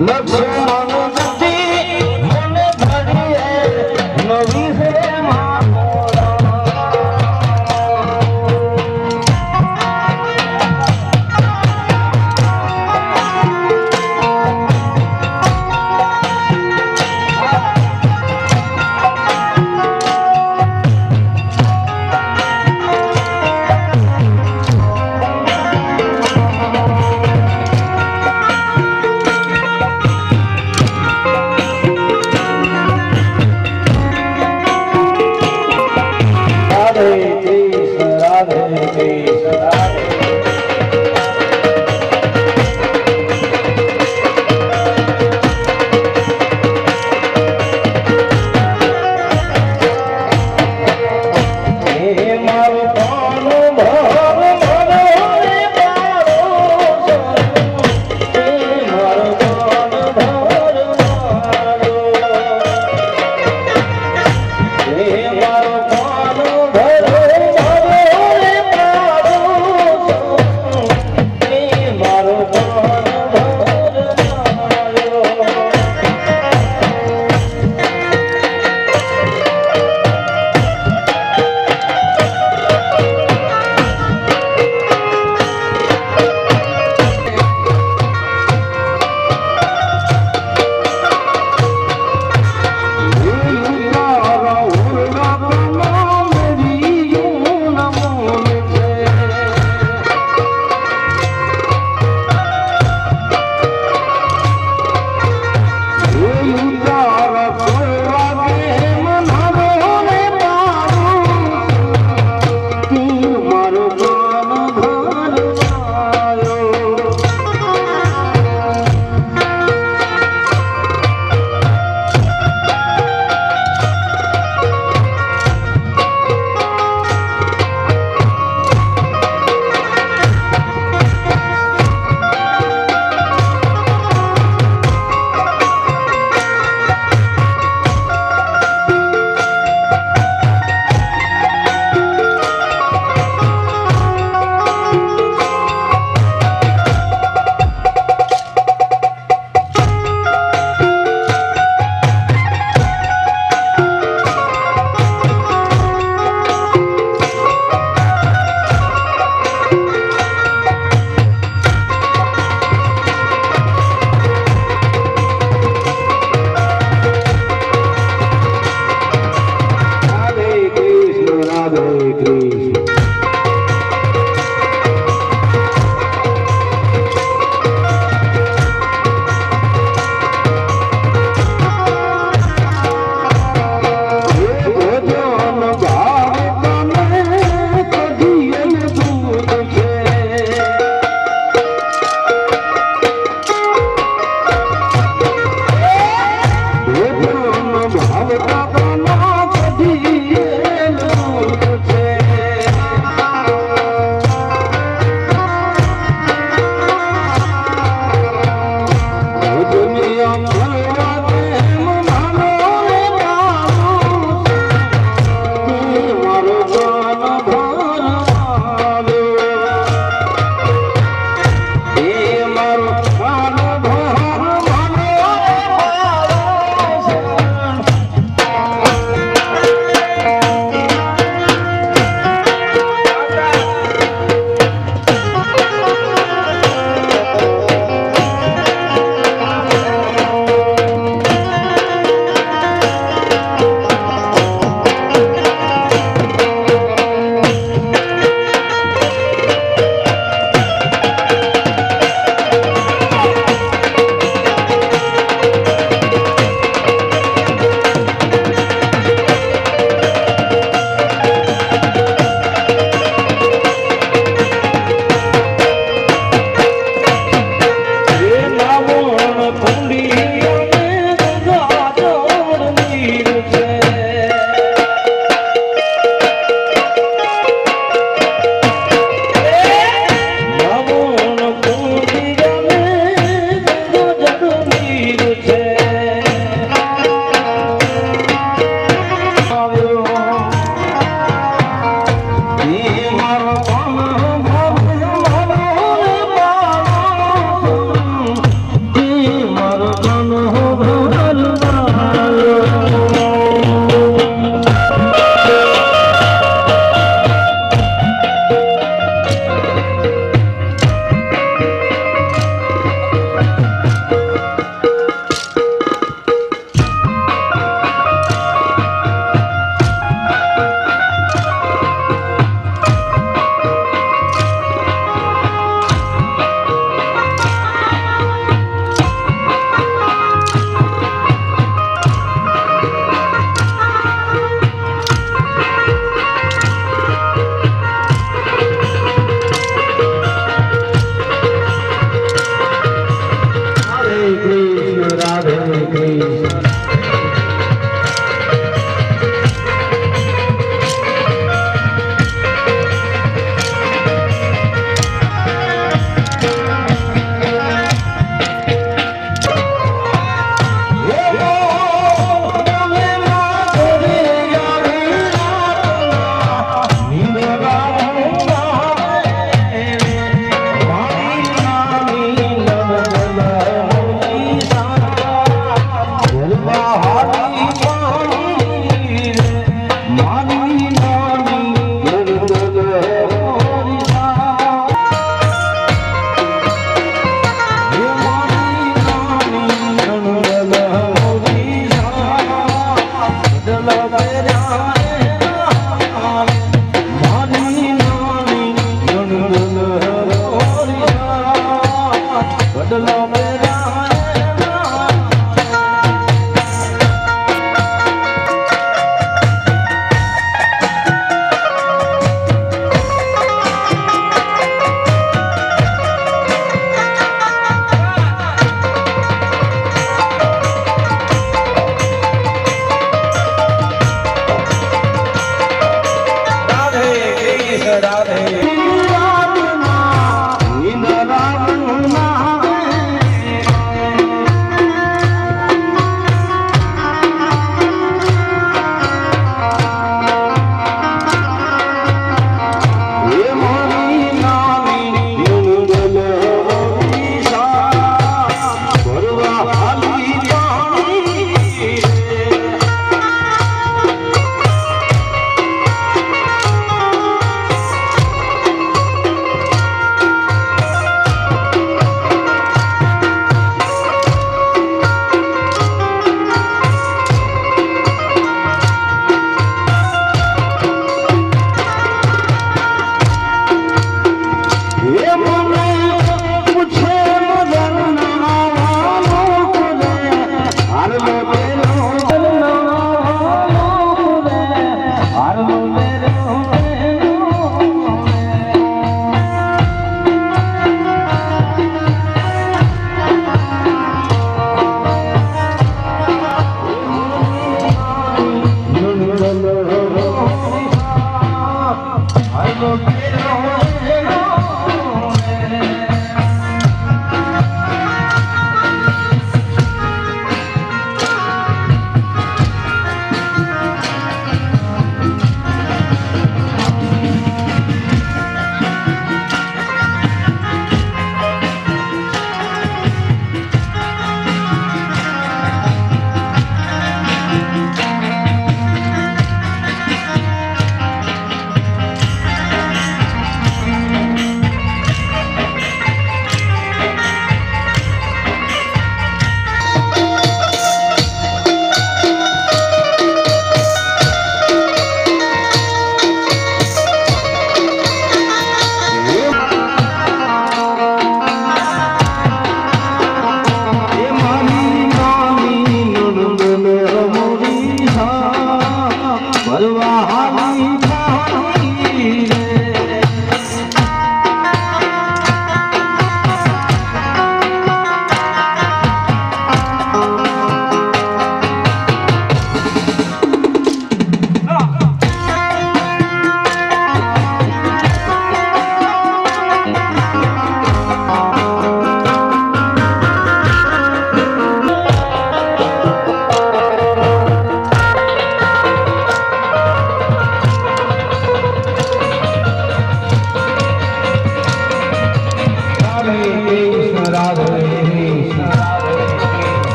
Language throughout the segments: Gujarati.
લક્ષ્મણ મને ધરીએ નવી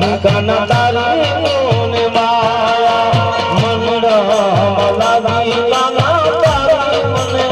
લાગી કાન તારી મોને માયા મંડ લાગી કાન તારી મને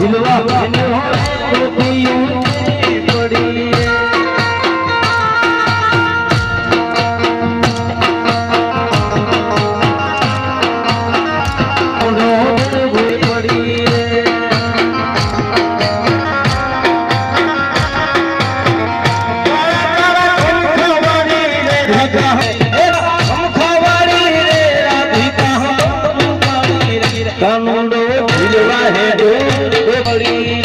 ઝીલવા પડી કાનુડો ઝીલવા હે પડી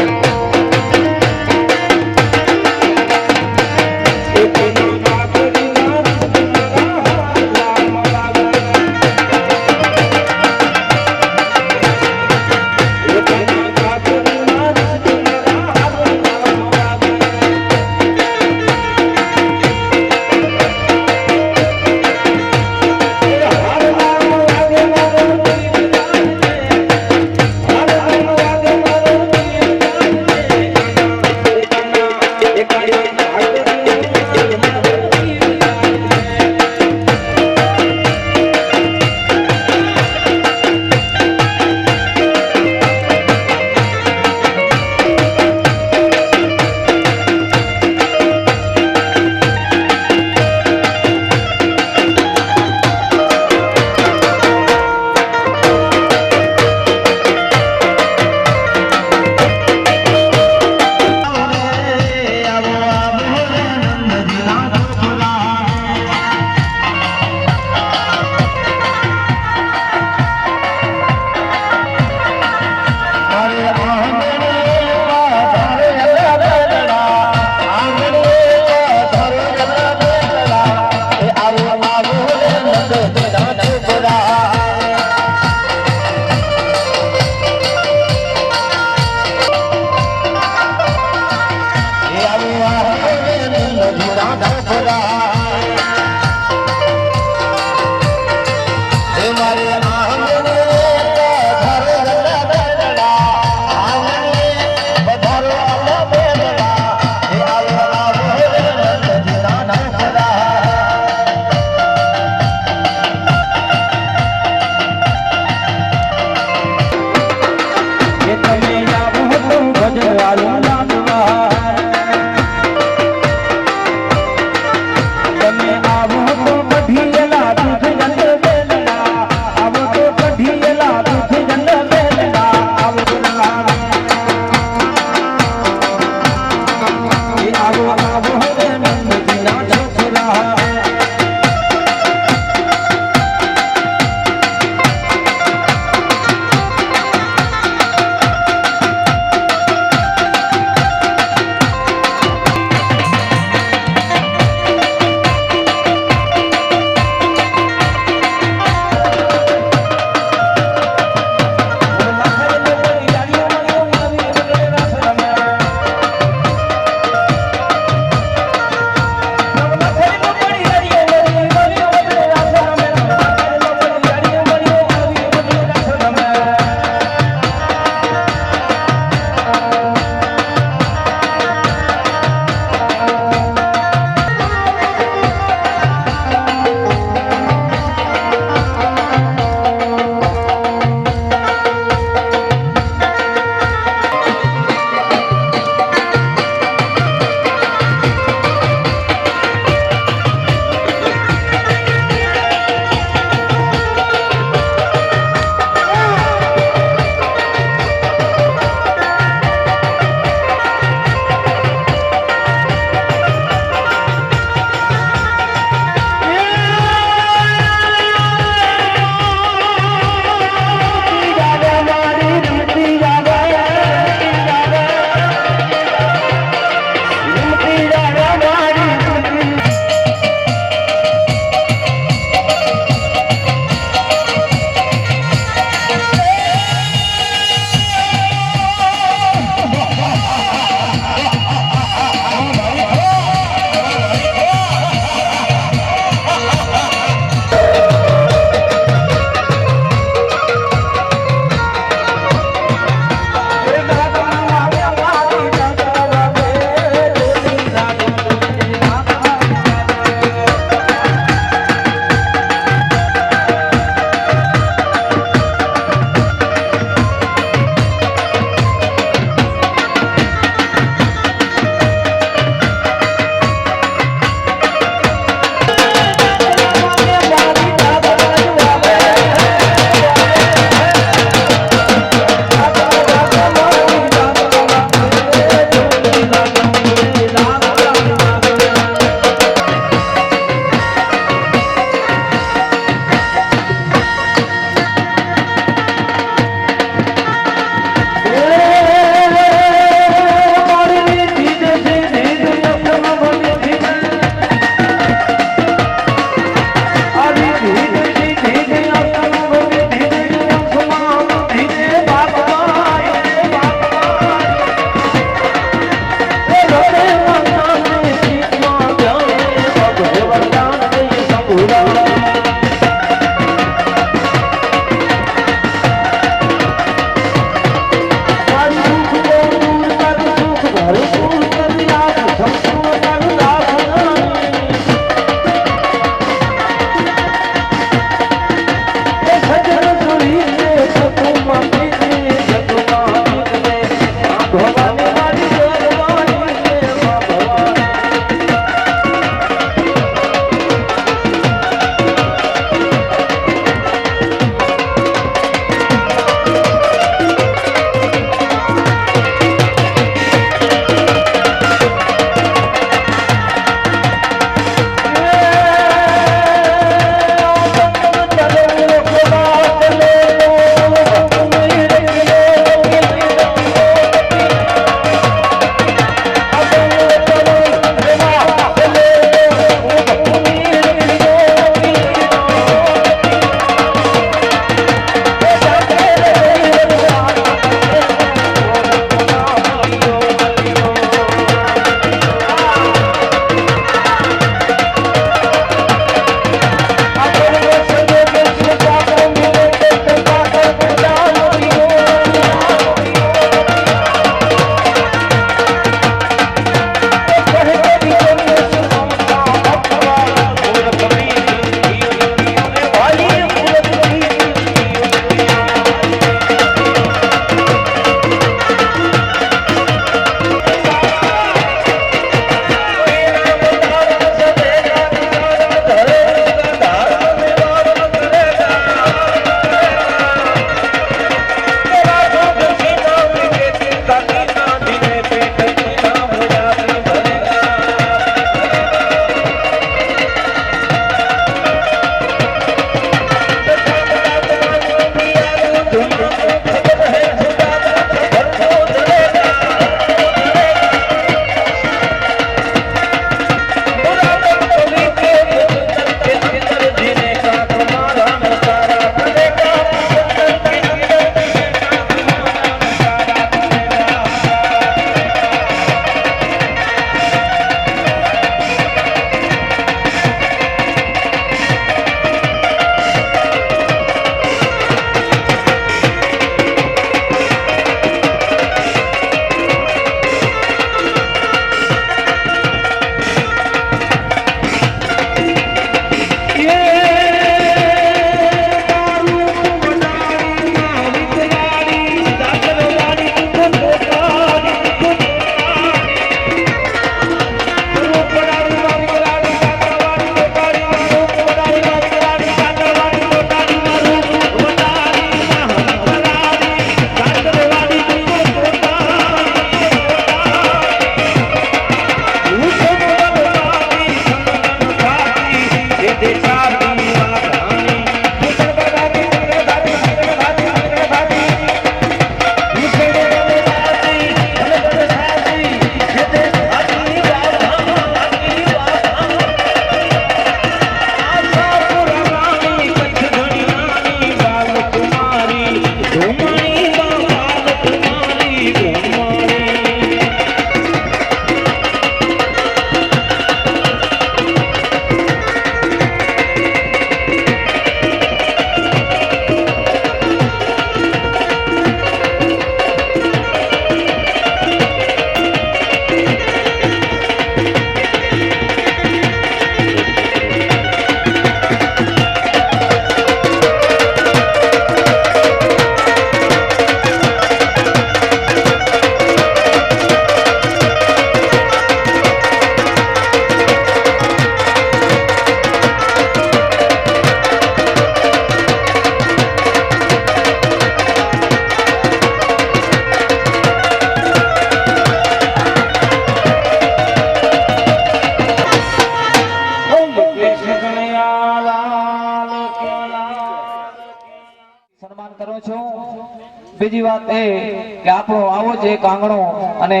બીજી વાત એ કે આપણો આવો જ એક આંગણો અને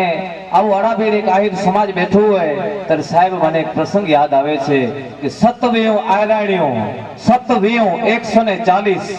આવું અડાભેર એક આહિર સમાજ બેઠું હોય ત્યારે સાહેબ મને એક પ્રસંગ યાદ આવે છે કે 27 આયરાણીઓ 140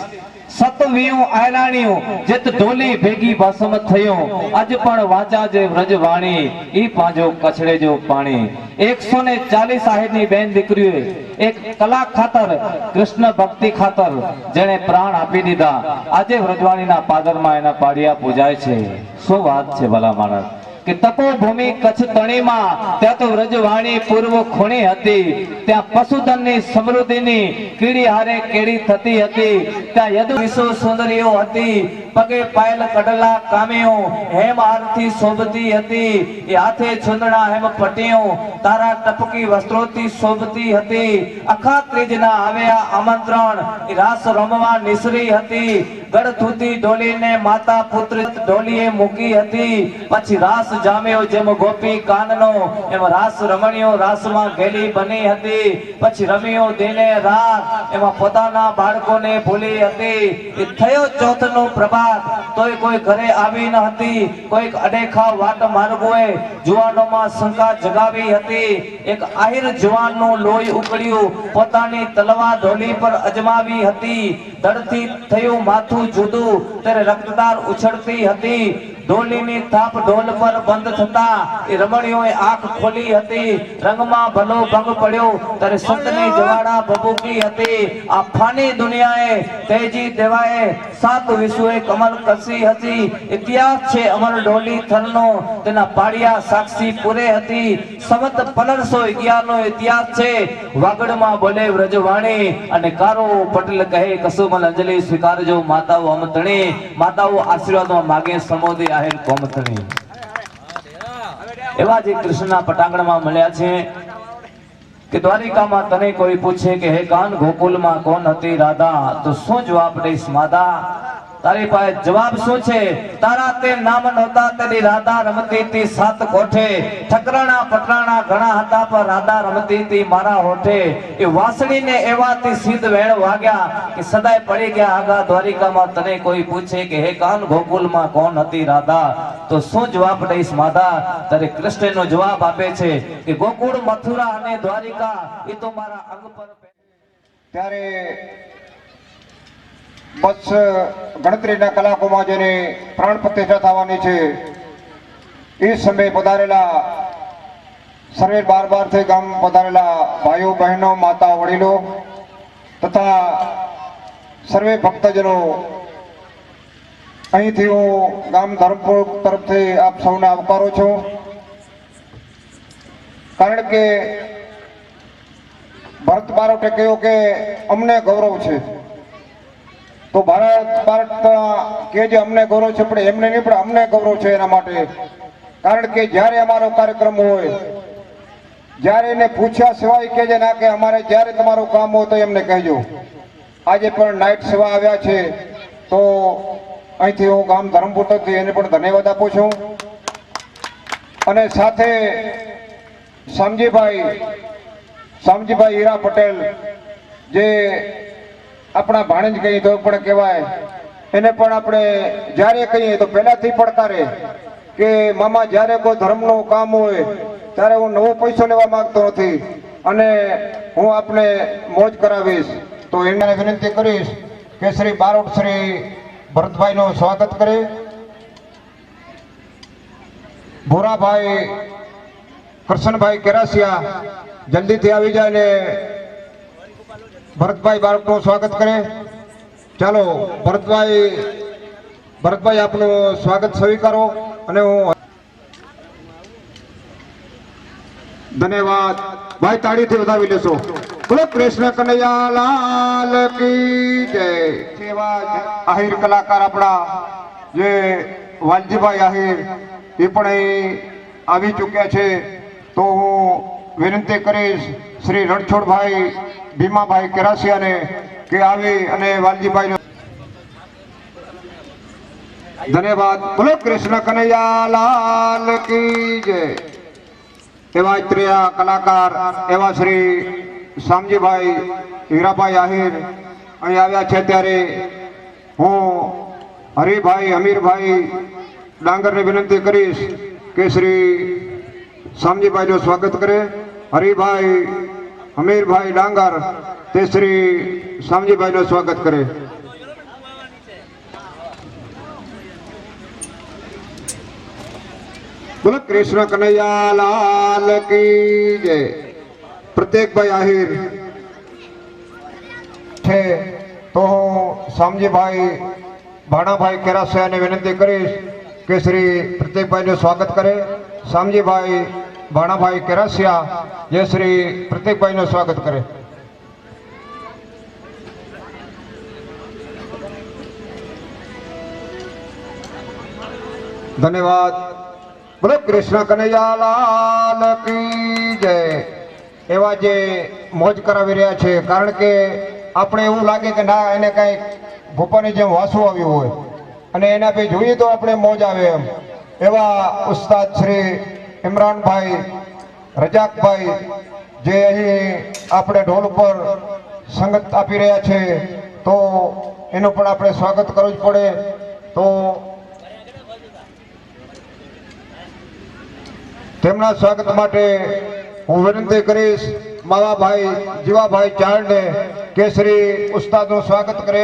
સતવીયું આયરાણીઓ જેત ઢોલી ભેગી ભાસમ થયો આજ પણ વાચા જે વ્રજવાણી ઈ પાંજો કછડે જો પાણી 140 આહિરની બેન દીકરીઓએ એક કલા ખાતર કૃષ્ણ ભક્તિ ખાતર જેણે પ્રાણ આપી દીધા આજે વ્રજવાણીના પાદરમાં એના પાડિયા પૂજાય છે શું વાત છે ભલા માણસ કે તપોભૂમિ કચ્છ તણીમાં ત્યાં તો વ્રજવાણી પૂર્વ ખૂણી હતી ત્યાં પશુધનની સમૃદ્ધિની કીડી હારે કેડી થતી હતી ત્યાં યદુ વિશ્વ સુંદરીઓ હતી પગે પાયલ કડલા કામીઓ હેમ આરતી શોભતી હતી એ હાથે છુંદડા હેમ પટીઓ તારા ટપકી વસ્ત્રોથી શોભતી હતી અખા ત્રીજના આવ્યા આમંત્રણ એ રાસ રમવા નિસરી હતી ગળથુતી ઢોલીને માતા પુત્ર ઢોલીએ મૂકી હતી પછી રાસ જામ્યો જેમ ગોપી કાનનો એમ રાસ રમણીઓ રાસમાં ગેલી બની હતી પછી રમ્યો દિને રાત એમાં પોતાના બાળકોને ભૂલી હતી એ થયો ચોથનો પ્રભાત તોય કોઈ ઘરે આવી ન હતી કોઈક અડેખા વાટ માર્ગોએ જુવાનોમાં શંકા જગાવી હતી એક આહિર જુવાનનું લોહી ઉકળ્યું પોતાની તલવાર ઢોલી પર અજમાવી હતી દળથી થયું માથું જુદું ત્યારે રક્તધાર ઉછળતી હતી ઢોલીની થાપ ઢોલ પર બંધ થતા એ રમણીઓએ આંખ ખોલી હતી રંગમાં ભલો ભંગ પડ્યો ત્યારે સંતની જવાડા ભભૂકી હતી આ ફાની દુનિયાએ તેજી દેવાએ સાત વિશ્વએ કમલ કસી હતી ઇતિહાસ છે અમર ઢોલી થરનો તેના પાડિયા સાક્ષી પૂરે હતી સમત 1511 નો ઇતિહાસ છે વાગડમાં બોલે વ્રજવાણી અને કારો પટેલ કહે કસુમલ અંજલિ સ્વીકારજો માતાઓ અમતણી માતાઓ આશીર્વાદમાં માગે સમોદી આહેર કોમતણી એવા જે કૃષ્ણના પટાંગણમાં મળ્યા છે કે દ્વારિકામાં તને કોઈ પૂછે કે હે કાન ગોકુલમાં કોણ હતી રાધા તો શું જવાબ દઈશ માતા તારી પાસે જવાબ શું છે તારા તે નામ નહોતા તેની રાધા રમતી હતી સાત કોઠે ઠકરાણા પટરાણા ઘણા હતા પર રાધા રમતી હતી મારા હોઠે એ વાસણીને એવાથી સીધ વેણ વાગ્યા કે સદાય પડી ગયા આગા દ્વારિકામાં તને કોઈ પૂછે કે હે કાન ગોકુલમાં કોણ હતી રાધા તો શું જવાબ દઈશ માતા ત્યારે કૃષ્ણનો જવાબ આપે છે કે ગોકુળ મથુરા અને દ્વારિકા એ તો મારા અંગ પર ત્યારે બસ ગણતરીના કલાકોમાં જેની પ્રાણ પ્રતિષ્ઠા થવાની છે એ સમયે પધારેલા સર્વે બારથી ગામ પધારેલા ભાઈઓ બહેનો માતા વડીલો તથા સર્વે ભક્તજનો અહીંથી હું ગામ ધરમપુર તરફથી આપ સૌને આવકારું છું કારણ કે ભરત બારોટે કહ્યું કે અમને ગૌરવ છે તો ભારત કે જે અમને ગૌરવ છે પણ એમને નહીં પણ અમને ગૌરવ છે એના માટે કારણ કે જ્યારે અમારો કાર્યક્રમ હોય જ્યારે એને પૂછ્યા સિવાય કે જે ના કે અમારે જ્યારે તમારું કામ હોય તો એમને કહેજો આજે પણ નાઇટ સેવા આવ્યા છે તો અહીંથી હું ગામ ધરમપુર તરફથી એને પણ ધન્યવાદ આપું છું અને સાથે શામજીભાઈ હીરા પટેલ જે આપણા ભાણેજ કહીએ તો પણ કહેવાય એને પણ આપણે જ્યારે કહીએ તો પહેલાથી પડકારે કે મામા જ્યારે કોઈ ધર્મનું કામ હોય ત્યારે હું નવો પૈસો લેવા માંગતો નથી અને હું આપને મોજ કરાવીશ તો એને વિનંતી કરીશ કે શ્રી બારોટ શ્રી ભરતભાઈનું સ્વાગત કરે ભોરાભાઈ કૃષ્ણભાઈ કેરાસિયા જલ્દીથી આવી જાય ને ભરતભાઈ બારોટનું સ્વાગત કરે ચાલો ભરતભાઈ આપનું સ્વાગત સ્વીકારો અને હું ધન્યવાદ ભાઈ તાળીથી વધાવી લેશો બોલો કૃષ્ણ કનૈયા લાલ કી જય એવા આહિર કલાકાર આપણા જે વાલજીભાઈ આહિર એ પણ અહીં આવી ચૂક્યા છે તો હું વિનંતી કરીશ શ્રી રણછોડભાઈ ભીમાભાઈ કેરાસિયાને કે આવી અને વાલજીભાઈ ધન્યવાદ બોલો કૃષ્ણ કનૈયા લાલ કી જય એવા ત્રીજા કલાકાર એવા શ્રી શામજીભાઈ હીરાભાઈ આહિર અહીં આવ્યા છે ત્યારે હું હરિભાઈ અમીરભાઈ ડાંગરને વિનંતી કરીશ કે શ્રી શામજીભાઈનું સ્વાગત કરે. હરિભાઈ અમીરભાઈ ડાંગર તે શ્રી શામજીભાઈનું સ્વાગત કરે. બોલો કૃષ્ણ કનૈયા લાલ કી જય. પ્રત્યેકભાઈ આહિર છે તો હું શામજીભાઈ ભાણાભાઈ કેરાસિયાને વિનંતી કરીશ કે શ્રી પ્રત્યેકભાઈનું સ્વાગત કરે. શામજીભાઈ ભાણાભાઈ કેરાસિયા જે શ્રી પ્રત્યેકભાઈનું સ્વાગત કરે. ધન્યવાદ. બોલો કૃષ્ણ કનૈયા લાલ કી જય. એવા જે મોજ કરાવી રહ્યા છે, કારણ કે આપણે એવું લાગે કે ના એને કંઈક ભૂપાની જેમ વાસું આવ્યું હોય અને એના પછી જોઈએ તો આપણે મોજ આવે એમ. એવા ઉસ્તાદ શ્રી ઇમરાનભાઈ રજાકભાઈ જે અહીં આપણે ઢોલ ઉપર સંગત આપી રહ્યા છે, તો એનું પણ આપણે સ્વાગત કરવું જ પડે. તો તેમના સ્વાગત માટે હું વિનંતી કરીશ માવાભાઈ જીવાભાઈ ચારને કે શ્રી ઉસ્તાદનું સ્વાગત કરે.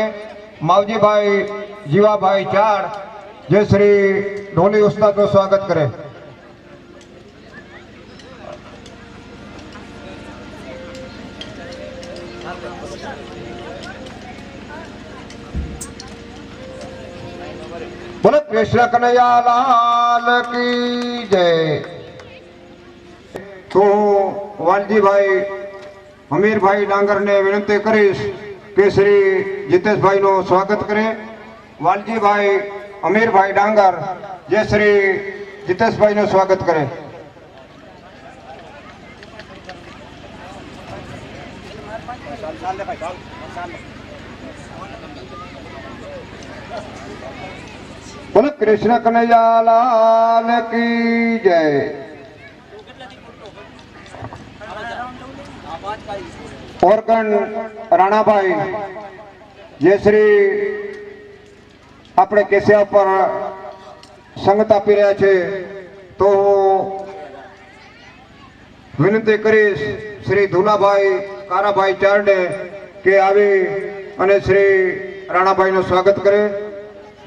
માવજીભાઈ જીવાભાઈ ચાર જે શ્રી ઢોલી ઉસ્તાદનું સ્વાગત કરે. બોલો કૃષ્ણ કનૈયા લાલ કી જય. તો હું વાલજીભાઈ અમીરભાઈ ડાંગરને વિનંતી કરીશ કે શ્રી જીતેશભાઈનું સ્વાગત કરે. વાલજીભાઈ અમીરભાઈ ડાંગર જે શ્રી જીતેશભાઈનું સ્વાગત કરે. બોલો કૃષ્ણ કનૈયા લાલ કી જય. ઓરગણ રાણાભાઈ જે શ્રી આપણે કેસિયા પર સંગત આપી રહ્યા છે, તો વિનંતી કરીશ શ્રી ધુલાભાઈ કારાભાઈ ચારને કે આવી અને શ્રી રાણાભાઈનું સ્વાગત કરે.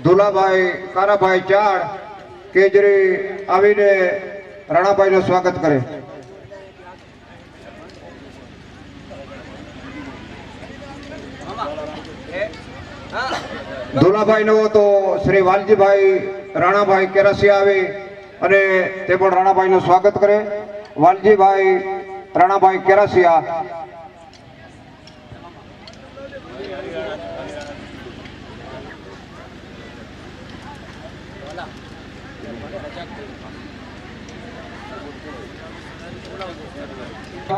ધુલાભાઈ કારાભાઈ ચાર કે જે આવીને રાણાભાઈનું સ્વાગત કરે. ધુલાભાઈ નો તો શ્રી વાલજીભાઈ રાણાભાઈ કેરાસિયા આવે અને તે પણ રાણાભાઈ નું સ્વાગત કરે. વાલજીભાઈ રાણાભાઈ કેરાસિયા.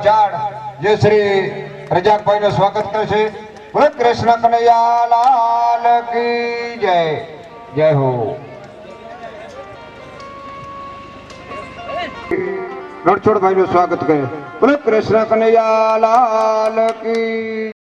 ચાર જે શ્રી રજાકભાઈ નું સ્વાગત કરે છે. બોલો કૃષ્ણ કનૈયા લાલ કી જય. જય હો. રણછોડભાઈ નું સ્વાગત કરે. બોલો કૃષ્ણ કનૈયા લાલ કી